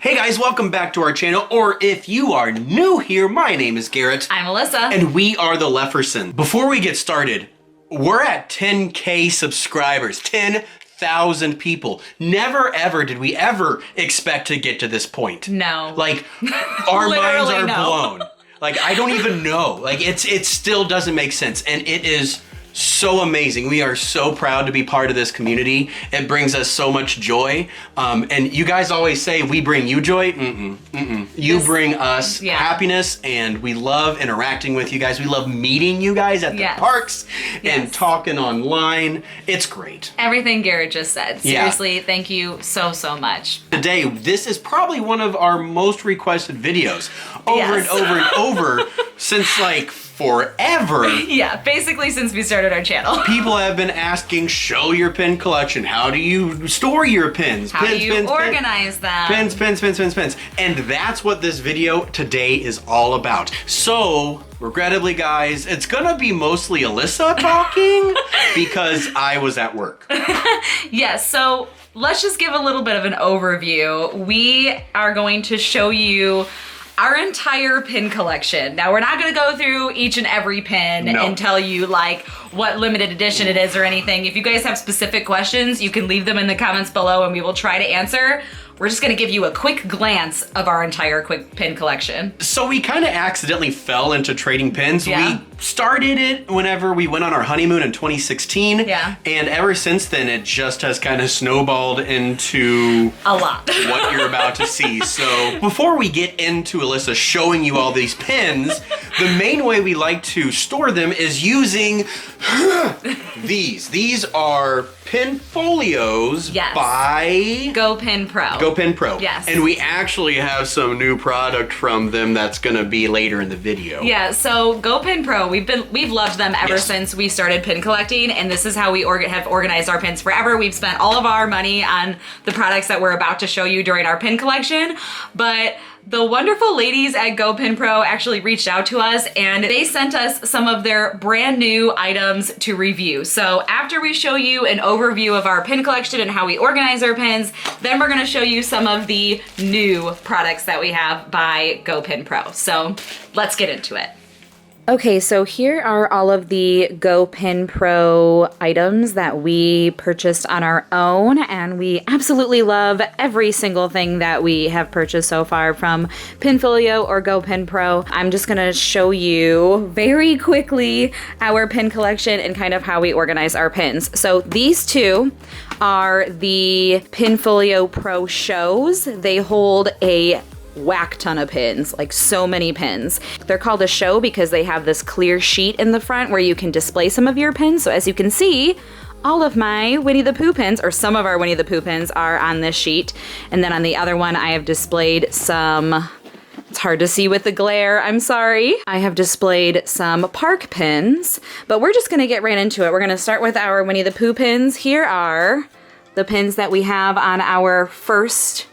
Hey guys, welcome back to our channel, or if you are new here, my name is Garrett. I'm Alyssa. And we are the Leffersons. Before we get started, we're at 10K subscribers, 10,000 people. Never ever did we ever expect to get to this point. No. Like, our minds are no. blown. Like, I don't even know. Like, it still doesn't make sense, and it is so amazing. We are so proud to be part of this community. It brings us so much joy. And you guys always say we bring you joy. You bring us happiness, and we love interacting with you guys. We love meeting you guys at the parks and talking online. It's great. Everything Garrett just said. Seriously, thank you so much. Today, this is probably one of our most requested videos over and over and over since like forever. Yeah, basically since we started our channel. People have been asking, show your pin collection. How do you store your pins? How do you organize them? Pins. And that's what this video today is all about. So, regrettably guys, it's gonna be mostly Alyssa talking because I was at work. Yes, so let's just give a little bit of an overview. We are going to show you our entire pin collection. Now, we're not gonna go through each and every pin and tell you like what limited edition it is or anything. If you guys have specific questions, you can leave them in the comments below and we will try to answer. We're just gonna give you a quick glance of our entire quick pin collection. So we kind of accidentally fell into trading pins. We started it whenever we went on our honeymoon in 2016. Yeah. And ever since then, it just has kind of snowballed into a lot. What you're about to see. So before we get into Alyssa showing you all these pins, the main way we like to store them is using these. These are Pinfolios by GoPinPro. GoPinPro. Yes. And we actually have some new product from them that's gonna be later in the video. Yeah, so GoPinPro, we've loved them ever since we started pin collecting, and this is how we have organized our pins forever. We've spent all of our money on the products that we're about to show you during our pin collection, but the wonderful ladies at GoPinPro actually reached out to us and they sent us some of their brand new items to review. So after we show you an overview of our pin collection and how we organize our pins, then we're gonna show you some of the new products that we have by GoPinPro. So let's get into it. Okay, so here are all of the GoPinPro items that we purchased on our own, and we absolutely love every single thing that we have purchased so far from Pinfolio or GoPinPro. I'm just gonna show you very quickly our pin collection and kind of how we organize our pins. So these two are the Pinfolio Pro Shows. They hold a whack ton of pins, like so many pins. They're called a show because they have this clear sheet in the front where you can display some of your pins. So as you can see, all of my Winnie the Pooh pins, or some of our Winnie the Pooh pins, are on this sheet. And then on the other one, I have displayed some, it's hard to see with the glare, I'm sorry. I have displayed some park pins, but we're just gonna get right into it. We're gonna start with our Winnie the Pooh pins. Here are the pins that we have on our first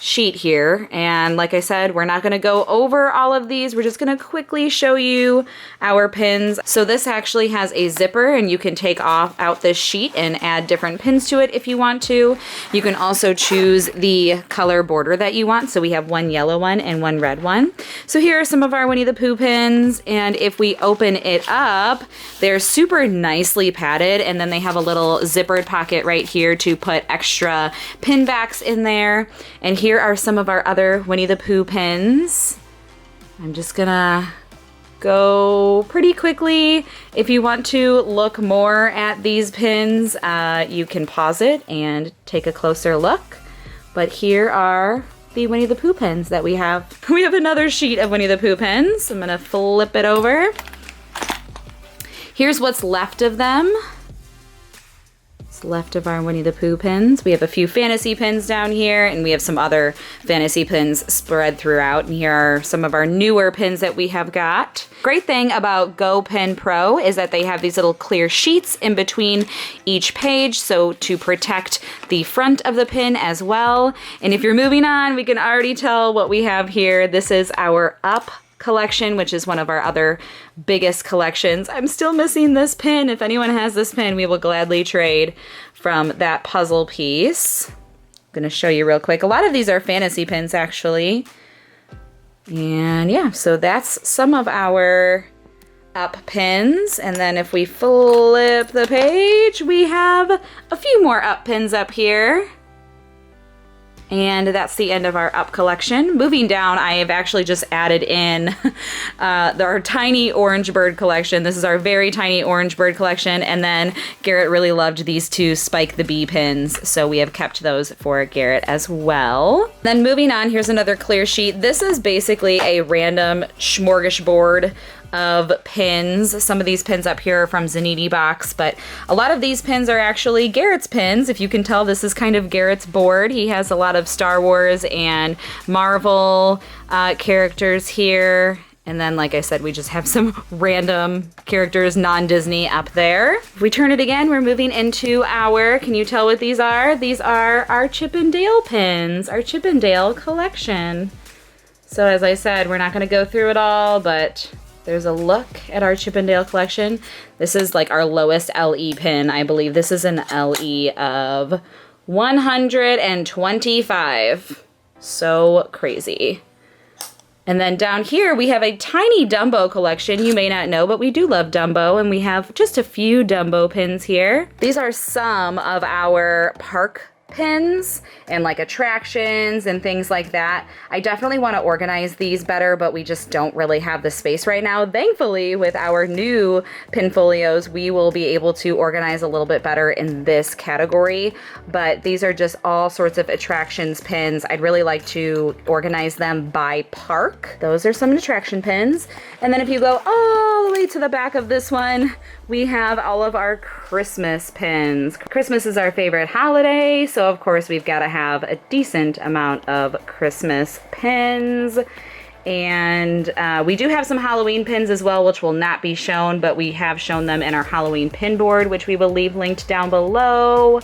sheet here, and like I said, we're not going to go over all of these. We're just going to quickly show you our pins. So this actually has a zipper, and you can take out this sheet and add different pins to it if you want to. You can also choose the color border that you want. So we have one yellow one and one red one. So here are some of our Winnie the Pooh pins, and if we open it up, they're super nicely padded, and then they have a little zippered pocket right here to put extra pin backs in there. And here are some of our other Winnie the Pooh pins. I'm just gonna go pretty quickly. If you want to look more at these pins, you can pause it and take a closer look. But here are the Winnie the Pooh pins that we have. We have another sheet of Winnie the Pooh pins. I'm gonna flip it over. Here's what's left of them. Left of our Winnie the Pooh pins. We have a few fantasy pins down here, and we have some other fantasy pins spread throughout. And here are some of our newer pins that we have got. Great thing about GoPinPro is that they have these little clear sheets in between each page, so to protect the front of the pin as well. And if you're moving on, we can already tell what we have here. This is our Up collection, which is one of our other biggest collections. I'm still missing this pin. If anyone has this pin, we will gladly trade from that puzzle piece. gonna show you real quick. A lot of these are fantasy pins actually. And yeah, so that's some of our up pins. And then if we flip the page, we have a few more up pins up here. And that's the end of our up collection. Moving down, I have actually just added in our tiny orange bird collection. This is our very tiny orange bird collection. And then Garrett really loved these two Spike the Bee pins. So we have kept those for Garrett as well. Then moving on, here's another clear sheet. This is basically a random smorgasbord of pins. Some of these pins up here are from Zanini Box, but a lot of these pins are actually Garrett's pins. If you can tell, this is kind of Garrett's board. He has a lot of Star Wars and Marvel characters here. And then, like I said, we just have some random characters, non-Disney up there. If we turn it again, we're moving into our, can you tell what these are? These are our Chip 'n Dale pins, our Chip 'n Dale collection. So as I said, we're not gonna go through it all, but there's a look at our Chip 'n Dale collection. This is like our lowest LE pin, I believe. This is an LE of 125. So crazy. And then down here, we have a tiny Dumbo collection. You may not know, but we do love Dumbo, and we have just a few Dumbo pins here. These are some of our park pins and like attractions and things like that. I definitely want to organize these better, but we just don't really have the space right now. Thankfully, with our new Pinfolios, we will be able to organize a little bit better in this category, but these are just all sorts of attractions pins. I'd really like to organize them by park. Those are some attraction pins. And then if you go all the way to the back of this one, we have all of our Christmas pins. Christmas is our favorite holiday, so of course we've got to have a decent amount of Christmas pins. And we do have some Halloween pins as well, which will not be shown, but we have shown them in our Halloween pin board, which we will leave linked down below.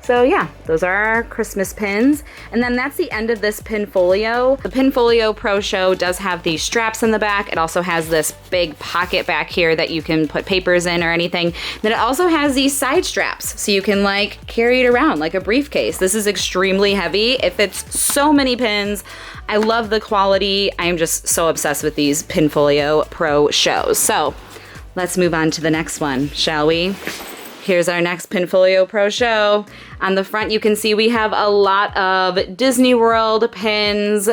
So yeah, those are our Christmas pins. And then that's the end of this Pinfolio. The Pinfolio Pro Show does have these straps in the back. It also has this big pocket back here that you can put papers in or anything. Then it also has these side straps, so you can like carry it around like a briefcase. This is extremely heavy. It fits so many pins. I love the quality. I am just so obsessed with these Pinfolio Pro Shows. So let's move on to the next one, shall we? Here's our next Pinfolio Pro Show. On the front, you can see we have a lot of Disney World pins,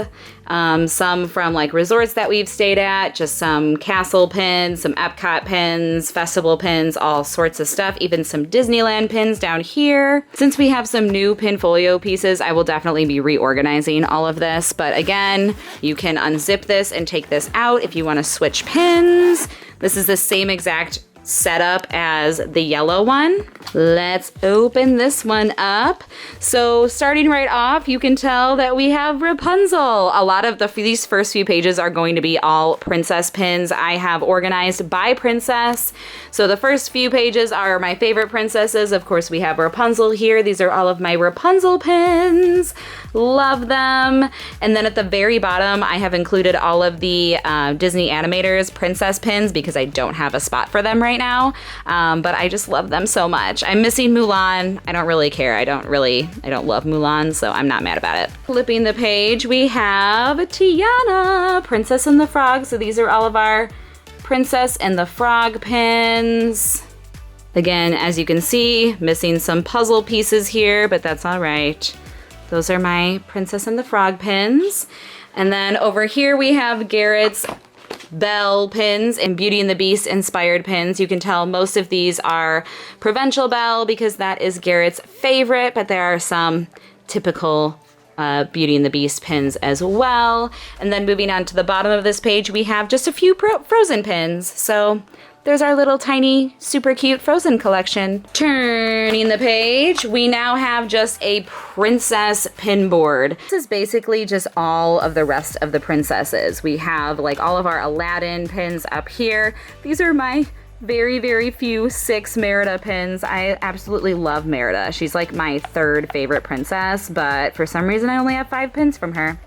some from like resorts that we've stayed at, just some castle pins, some Epcot pins, festival pins, all sorts of stuff, even some Disneyland pins down here. Since we have some new Pinfolio pieces, I will definitely be reorganizing all of this. But again, you can unzip this and take this out if you want to switch pins. This is the same exact setup as the yellow one. Let's open this one up. So starting right off, you can tell that we have Rapunzel. A lot of these first few pages are going to be all princess pins. I have organized by princess. So the first few pages are my favorite princesses. Of course, we have Rapunzel here. These are all of my Rapunzel pins. Love them. And then at the very bottom, I have included all of the Disney Animators princess pins because I don't have a spot for them right now. But I just love them so much. I'm missing Mulan. I don't really care. I don't love Mulan, so I'm not mad about it. Flipping the page, we have Tiana, Princess and the Frog. So these are all of our Princess and the Frog pins. Again, as you can see, missing some puzzle pieces here, but that's all right. Those are my Princess and the Frog pins. And then over here we have Garrett's Belle pins and Beauty and the Beast inspired pins. You can tell most of these are Provincial Belle because that is Garrett's favorite, but there are some typical Beauty and the Beast pins as well. And then moving on to the bottom of this page, we have just a few Frozen pins. So there's our little tiny, super cute Frozen collection. Turning the page, we now have just a princess pin board. This is basically just all of the rest of the princesses. We have like all of our Aladdin pins up here. These are my very, very few 6 Merida pins. I absolutely love Merida. She's like my 3rd favorite princess, but for some reason I only have 5 pins from her.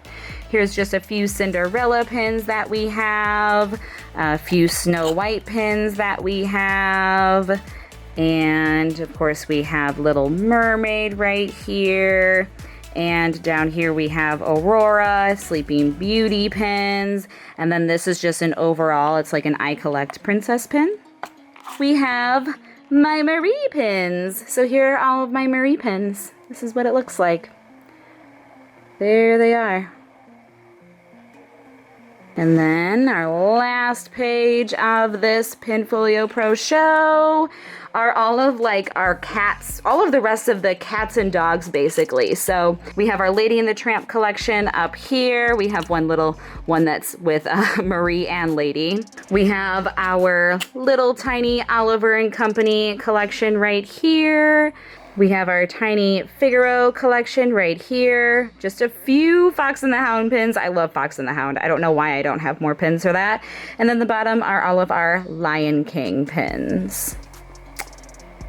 Here's just a few Cinderella pins that we have, a few Snow White pins that we have, and of course we have Little Mermaid right here, And down here we have Aurora, Sleeping Beauty pins. And then this is just an overall, it's like an I Collect Princess pin. We have my Marie pins. So here are all of my Marie pins. This is what it looks like. There they are. And then our last page of this Pinfolio Pro Show are all of like our cats, all of the rest of the cats and dogs basically. So we have our Lady and the Tramp collection up here. We have one little one that's with Marie and Lady. We have our little tiny Oliver and Company collection right here. We have our tiny Figaro collection right here. Just a few Fox and the Hound pins. I love Fox and the Hound. I don't know why I don't have more pins for that. And then the bottom are all of our Lion King pins.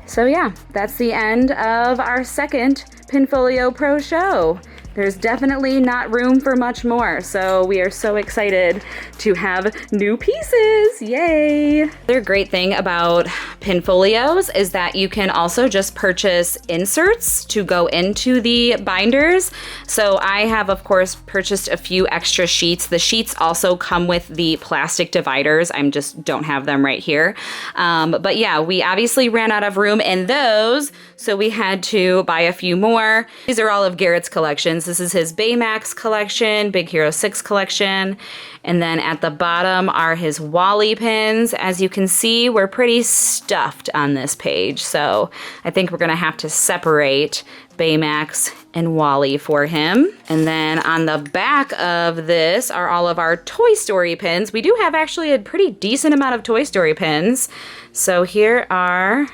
So yeah, that's the end of our second Pinfolio Pro Show. There's definitely not room for much more, so we are so excited to have new pieces. Yay! Another great thing about Pinfolios is that you can also just purchase inserts to go into the binders. So I have, of course, purchased a few extra sheets. The sheets also come with the plastic dividers. I just don't have them right here. But yeah, we obviously ran out of room in those, so we had to buy a few more. These are all of Garrett's collections. This is his Baymax collection, Big Hero 6 collection. And then at the bottom are his Wally pins. As you can see, we're pretty stuffed on this page. So I think we're gonna have to separate Baymax and Wally for him. And then on the back of this are all of our Toy Story pins. We do have actually a pretty decent amount of Toy Story pins. So here are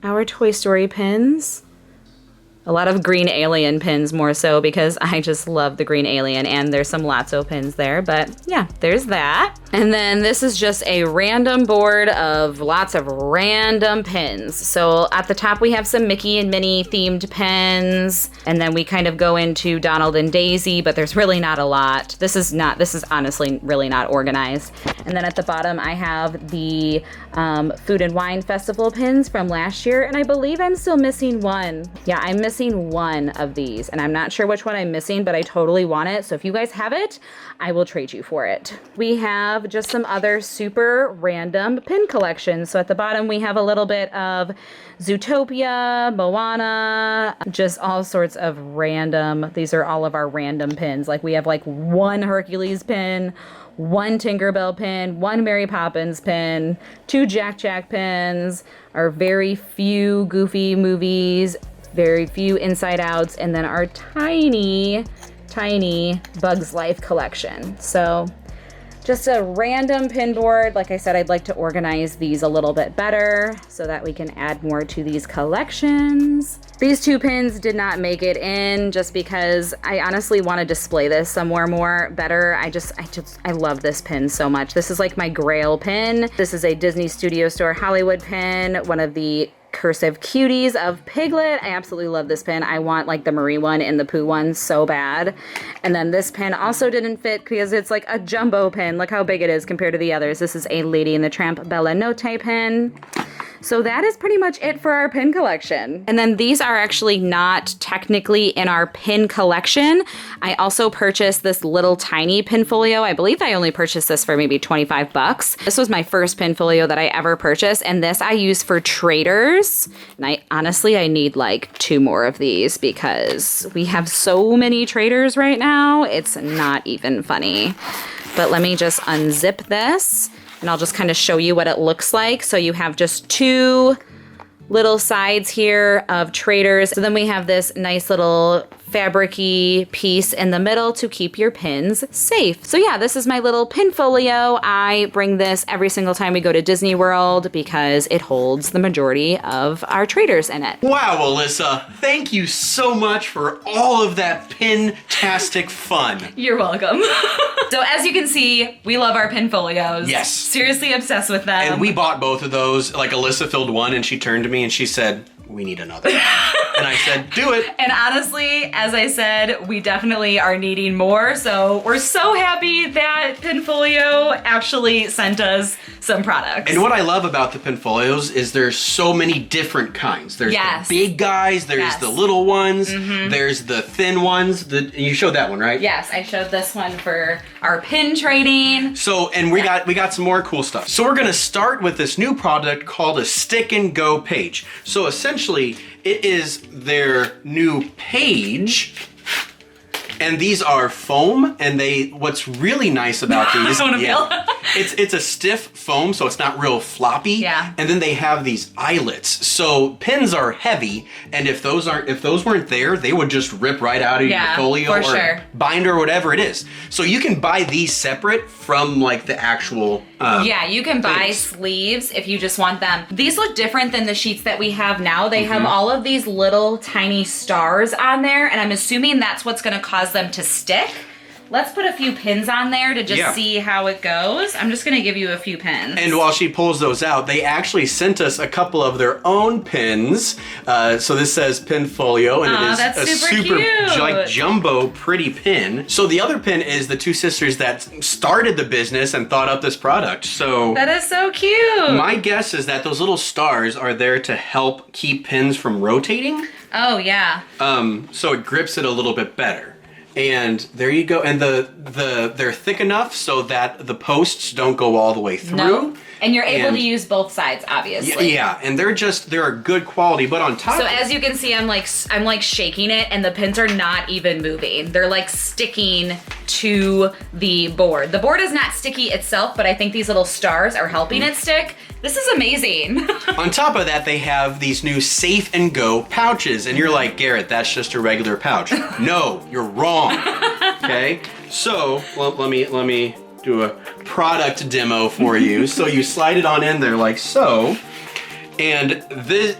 our Toy Story pins. A lot of green alien pins more so because I just love the green alien, and there's some Lotso pins there, but yeah, there's that. And then this is just a random board of lots of random pins. So at the top we have some Mickey and Minnie themed pins, and then we kind of go into Donald and Daisy, but there's really not a lot. This is honestly really not organized. And then at the bottom I have the Food and Wine Festival pins from last year, and I believe I'm still missing one. Yeah, I'm missing one of these, and I'm not sure which one I'm missing, but I totally want it. So if you guys have it, I will trade you for it. We have just some other super random pin collections. So at the bottom, we have a little bit of Zootopia, Moana, just all sorts of random. These are all of our random pins. Like we have like one Hercules pin, one Tinkerbell pin, one Mary Poppins pin, two Jack Jack pins, our very few Goofy movies, very few Inside Outs, and then our tiny Bugs Life collection. So just a random pin board. Like I said, I'd like to organize these a little bit better so that we can add more to these collections. These two pins did not make it in just because I honestly want to display this somewhere more better. I love this pin so much. This is like my grail pin. This is a Disney Studio Store Hollywood pin, one of the cursive cuties of Piglet. I absolutely love this pin. I want like the Marie one and the Pooh one so bad. And then this pin also didn't fit because it's like a jumbo pin. Look how big it is compared to the others. This is a Lady and the Tramp Bella Notte pin. So that is pretty much it for our pin collection. And then these are actually not technically in our pin collection. I also purchased this little tiny Pinfolio. I believe I only purchased this for maybe 25 bucks. This was my first Pinfolio that I ever purchased, and this I use for traders. And I need like 2 more of these because we have so many traders right now. It's not even funny. But let me just unzip this, and I'll just kind of show you what it looks like. So you have just 2 little sides here of traders. So then we have this nice little fabric-y piece in the middle to keep your pins safe. So yeah, this is my little Pinfolio. I bring this every single time we go to Disney World because it holds the majority of our traders in it. Wow, Alyssa, thank you so much for all of that pin-tastic fun. You're welcome. So as you can see, we love our Pinfolios. Yes. Seriously obsessed with them. And we bought both of those. Like Alyssa filled one and she turned to me and she said, we need another one. And I said, do it. And honestly, as I said, we definitely are needing more. So we're so happy that Pinfolio actually sent us some products. And what I love about the Pinfolios is there's so many different kinds. There's the big guys, there's the little ones, there's the thin ones. You showed that one, right? Yes, I showed this one for our pin trading. So, and we got some more cool stuff. So we're gonna start with this new product called a stick and go page. So essentially, it is their new page. And these are foam, and what's really nice about these, it's a stiff foam, so it's not real floppy. Yeah. And then they have these eyelets. So pins are heavy, and if those weren't there, they would just rip right out of your folio or binder or whatever it is. So you can buy these separate from like the actual yeah, you can buy sleeves if you just want them. These look different than the sheets that we have now. They have all of these little tiny stars on there, and I'm assuming that's what's gonna cause them to stick. Let's put a few pins on there to just see how it goes. I'm just gonna give you a few pins. And while she pulls those out, they actually sent us a couple of their own pins. So this says Pinfolio, and it is a super like jumbo pretty pin. So the other pin is the two sisters that started the business and thought up this product. So that is so cute. My guess is that those little stars are there to help keep pins from rotating. Oh yeah. So it grips it a little bit better. And there you go. And they're thick enough so that the posts don't go all the way through. No. And you're able to use both sides, obviously. Yeah, and they're a good quality, but on top. So as you can see, I'm like shaking it, and the pins are not even moving. They're like sticking to the board. The board is not sticky itself, but I think these little stars are helping it stick. This is amazing. On top of that, they have these new Safe and Go pouches, and you're like, Garrett, that's just a regular pouch. No, you're wrong. Okay, so let me do a product demo for you. So you slide it on in there like so. And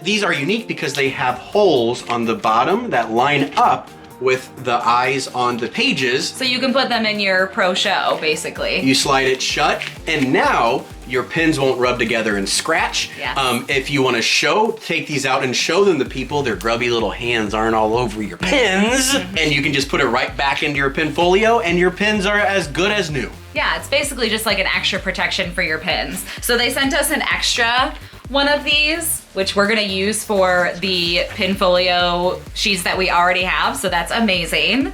these are unique because they have holes on the bottom that line up with the eyes on the pages. So you can put them in your Pro Show, basically. You slide it shut, and now your pins won't rub together and scratch. Yes. If you want to take these out and show them to people, their grubby little hands aren't all over your pins. And you can just put it right back into your Pinfolio, and your pins are as good as new. Yeah, it's basically just like an extra protection for your pins. So they sent us an extra one of these, which we're gonna use for the Pinfolio sheets that we already have, so that's amazing.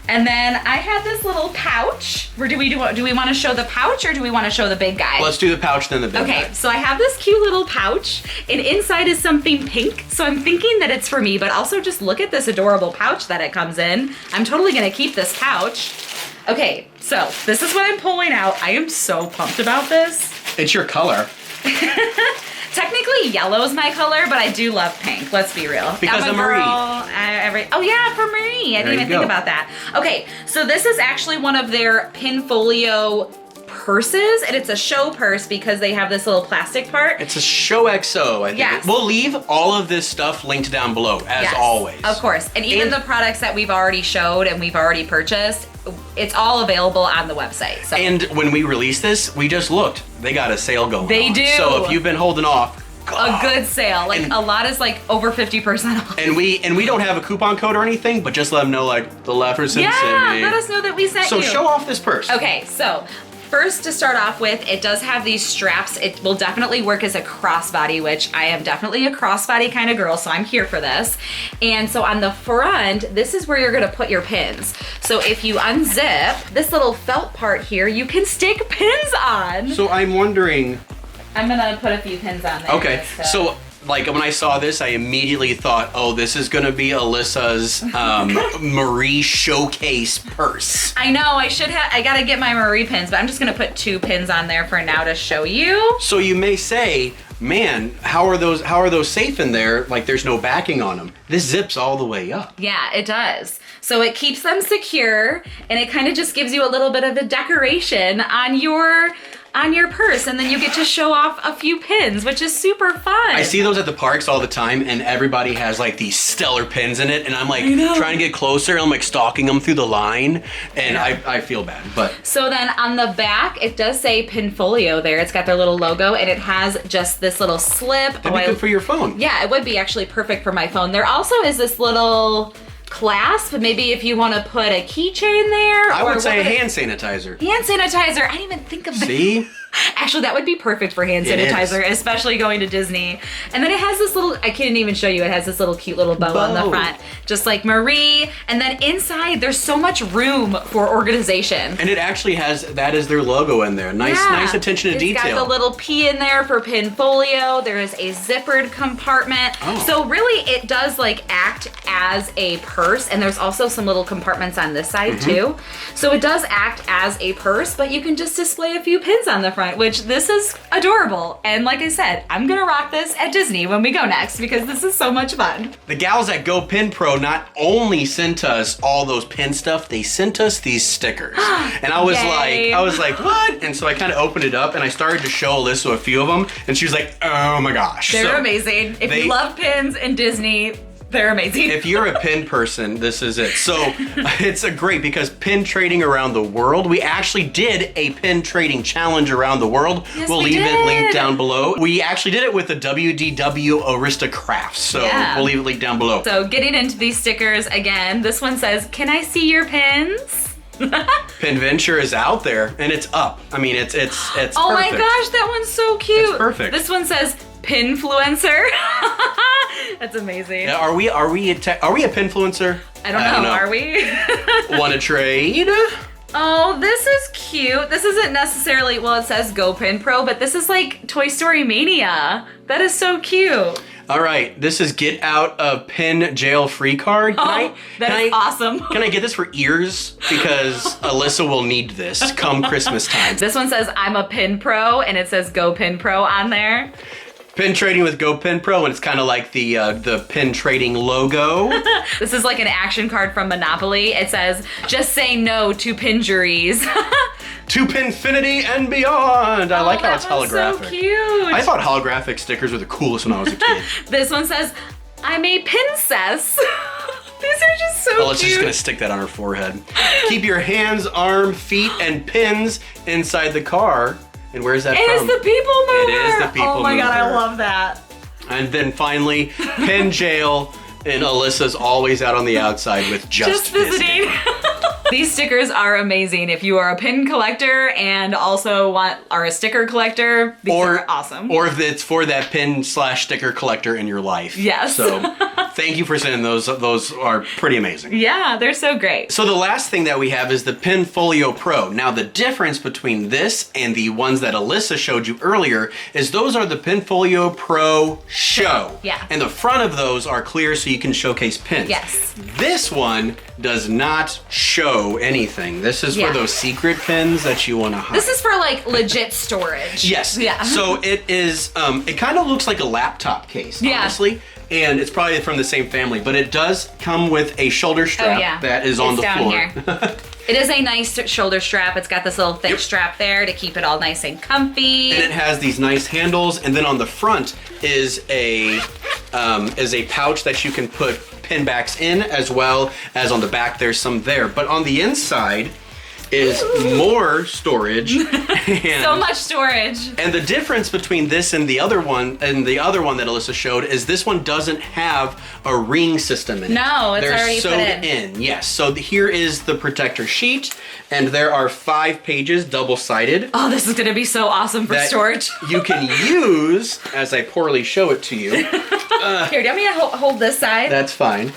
And then I had this little pouch. Do we want to show the pouch, or do we want to show the big guy? Let's do the pouch, then the big guy. Okay, so I have this cute little pouch, and inside is something pink, so I'm thinking that it's for me, but also just look at this adorable pouch that it comes in. I'm totally gonna keep this pouch. Okay, so this is what I'm pulling out. I am so pumped about this. It's your color. Technically, yellow's my color, but I do love pink. Let's be real. Because of Marie. Oh yeah, for Marie. I didn't even think about that. Okay, so this is actually one of their Pinfolio purses, and it's a show purse because they have this little plastic part. It's a Show XO, I think. Yes. We'll leave all of this stuff linked down below, as always. Of course. And even the products that we've already showed and we've already purchased, it's all available on the website. So. And when we release this, we just looked. They got a sale going on. They do. So if you've been holding off, a good sale. Like, a lot is like over 50% off. And we don't have a coupon code or anything, but just let them know, like, the Leffersons sent me. Let us know that we sent you. So show off this purse. Okay, so first, to start off with, it does have these straps. It will definitely work as a crossbody, which I am definitely a crossbody kind of girl, so I'm here for this. And so on the front, this is where you're gonna put your pins. So if you unzip this little felt part here, you can stick pins on. So I'm wondering... I'm gonna put a few pins on there. Okay, so like when I saw this, I immediately thought, oh, this is gonna be Alyssa's Marie showcase purse. I know, I gotta get my Marie pins, but I'm just gonna put 2 pins on there for now to show you. So you may say, man, how are those safe in there? Like, there's no backing on them. This zips all the way up. Yeah, it does. So it keeps them secure, and it kind of just gives you a little bit of a decoration on your on your purse, and then you get to show off a few pins, which is super fun. I see those at the parks all the time, and everybody has like these stellar pins in it, and I'm like trying to get closer, and I'm like stalking them through the line, and I feel bad. But so then on the back, it does say Pinfolio there. It's got their little logo, and it has just this little slip. That'd be good for your phone. Yeah, it would be actually perfect for my phone. There also is this little clasp, maybe if you want to put a keychain there. I would say hand sanitizer. Hand sanitizer. I didn't even think of that. See? Actually, that would be perfect for hand sanitizer, especially going to Disney. And then it has this little, I can't even show you, it has this little cute little bow on the front, just like Marie. And then inside, there's so much room for organization. And it actually has, that is their logo in there. Nice attention to detail. It's got the little P in there for Pinfolio. There is a zippered compartment. Oh. So really, it does like act as a purse. And there's also some little compartments on this side too. So it does act as a purse, but you can just display a few pins on the front, which this is adorable. And like I said, I'm gonna rock this at Disney when we go next because this is so much fun. The gals at GoPinPro not only sent us all those pin stuff, they sent us these stickers. And I was like, what? And so I kind of opened it up and I started to show Alyssa a few of them, and she was like, oh my gosh. They're amazing. If you love pins and Disney, they're amazing. If you're a pin person, this is it. So it's a great, because pin trading around the world, we actually did a pin trading challenge around the world. Yes, we'll leave it linked down below. We actually did it with the WDW Aristocrafts. So we'll leave it linked down below. So getting into these stickers again, this one says, can I see your pins? Pinventure is out there and it's up. I mean, it's oh my perfect. gosh, that one's so cute. It's perfect. This one says Pinfluencer. That's amazing. Yeah, are we a Pinfluencer? I don't know. Are we? Want to trade? Oh, this is cute. This isn't necessarily, well, it says GoPinPro, but this is like Toy Story Mania. That is so cute. All right, this is get out of pin jail free card. That is awesome. Can I get this for ears? Because Alyssa will need this come Christmas time. This one says I'm a pin pro, and it says GoPinPro on there. Pin trading with GoPinPro, and it's kind of like the pin trading logo. This is like an action card from Monopoly. It says, just say no to pinjuries. To Pinfinity and beyond. I like how it's holographic. So cute. I thought holographic stickers were the coolest when I was a kid. This one says, I'm a princess. These are just so Alyssa's just gonna stick that on her forehead. Keep your hands, arm, feet, and pins inside the car. And where's that from? It is the people mover. It is the people mover. Oh my god, I love that. And then finally, pin jail, and Alyssa's always out on the outside with just visiting. These stickers are amazing. If you are a pin collector and also are a sticker collector, these are awesome. Or if it's for that pin/sticker collector in your life. Yes. So thank you for sending those. Those are pretty amazing. Yeah, they're so great. So the last thing that we have is the Pinfolio Pro. Now the difference between this and the ones that Alyssa showed you earlier is those are the Pinfolio Pro Show. Yeah. And the front of those are clear so you can showcase pins. Yes. This one does not show anything. This is for those secret pins that you want to hide. This is for like legit storage. Yes. Yeah. So it is, it kind of looks like a laptop case, honestly. And it's probably from the same family, but it does come with a shoulder strap that is on the down floor. Here. It is a nice shoulder strap. It's got this little thick strap there to keep it all nice and comfy. And it has these nice handles, and then on the front is a pouch that you can put pin backs in, as well as on the back there's some there. But on the inside is more storage. So much storage. And the difference between this and the other one that Alyssa showed is this one doesn't have a ring system in it. No, it's already sewed put in. Yes, so here is the protector sheet, and there are 5 pages, double-sided. Oh, this is gonna be so awesome for storage. You can use, as I poorly show it to you. Here, do you want me to hold this side? That's fine.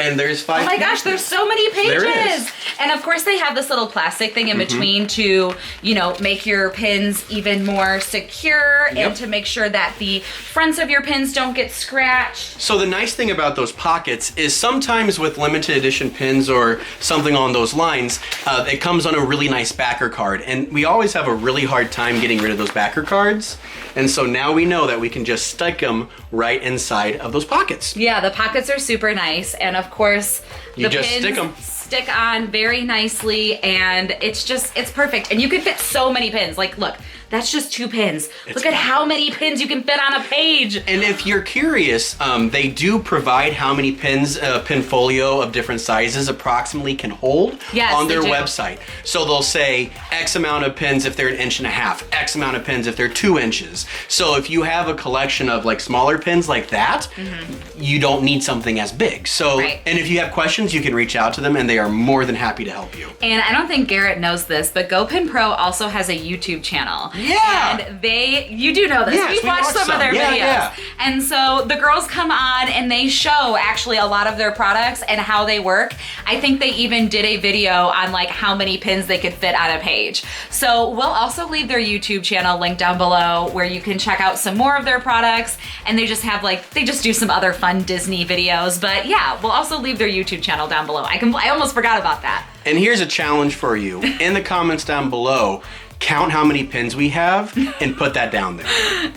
And there's 5 Oh my gosh, pages. there's so many pages. There is. And of course they have this little plastic thing in between to, you know, make your pins even more secure and to make sure that the fronts of your pins don't get scratched. So the nice thing about those pockets is sometimes with limited edition pins or something on those lines, it comes on a really nice backer card. And we always have a really hard time getting rid of those backer cards. And so now we know that we can just stick them right inside of those pockets. Yeah, the pockets are super nice. And of course, You the just pins stick them. stick on very nicely, and it's perfect. And you can fit so many pins. Like, look, That's just 2 pins. Look at how many pins you can fit on a page. And if you're curious, they do provide how many pins a Pinfolio of different sizes approximately can hold on their website. So they'll say X amount of pins if they're 1.5 inches, X amount of pins if they're 2 inches. So if you have a collection of like smaller pins like that, you don't need something as big. So, and if you have questions, you can reach out to them and they are more than happy to help you. And I don't think Garrett knows this, but GoPinPro also has a YouTube channel. Yeah. And you do know this. Yes, We've watched some of their videos. Yeah. And so the girls come on and they show actually a lot of their products and how they work. I think they even did a video on like how many pins they could fit on a page. So we'll also leave their YouTube channel linked down below where you can check out some more of their products, and they just have like, they just do some other fun Disney videos. But yeah, we'll also leave their YouTube channel down below. I almost forgot about that. And here's a challenge for you. In the comments down below, count how many pins we have and put that down there.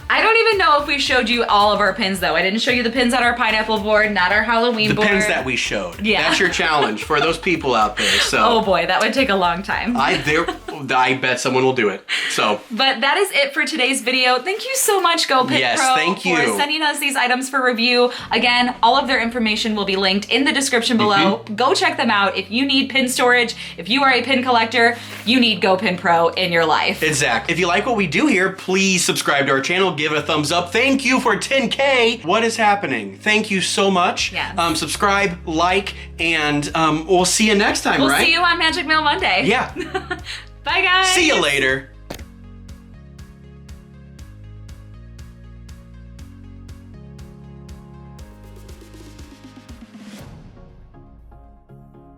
I don't even know if we showed you all of our pins though. I didn't show you the pins on our pineapple board, not our Halloween board. The pins that we showed. Yeah. That's your challenge for those people out there. So. Oh boy, that would take a long time. I bet someone will do it. So. But that is it for today's video. Thank you so much, GoPinPro, for sending us these items for review. Again, all of their information will be linked in the description below. Go check them out. If you need pin storage, if you are a pin collector, you need GoPinPro in your life. Exactly. If you like what we do here, please subscribe to our channel, give it a thumbs up. Thank you for 10K. What is happening? Thank you so much. Yes. Subscribe, like, and we'll see you next time, right? We'll see you on Magic Mail Monday. Yeah. Bye, guys. See you later.